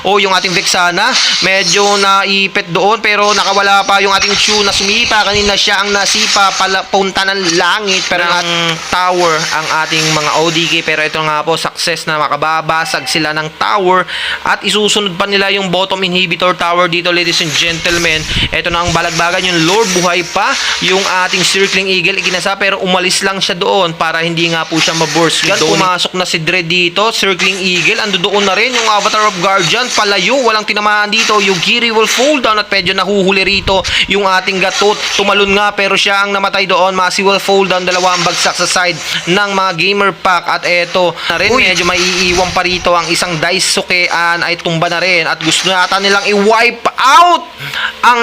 O yung ating Vexana, medyo naipit doon pero nakawala pa yung ating Chu na sumipa. Kanina siya ang nasipa punta ng langit pero ang tower ang ating mga ODK. Pero ito nga po, success na makababasag sila ng tower at isusunod pa nila yung bottom inhibitor tower dito, ladies and gentlemen. Ito na ang balagbagan, yung Lord buhay pa, yung ating Circling Eagle ikinasa pero umalis lang siya doon para hindi nga po siya maburst. Pumasok na si Dre dito, Circling Eagle, ando doon na rin yung Avatar of Guardian, palayo, walang tinamaan dito. Yung Giri will fall down at medyo nahuhuli rito yung ating Gatot, tumalon nga pero siya ang namatay doon. Masi will fall down, dalawa ang bagsak sa side ng mga gamer pack at eto na rin, medyo maiiwan pa rito ang isang Daisukean ay tumba na rin at gusto nata nilang i-wipe out ang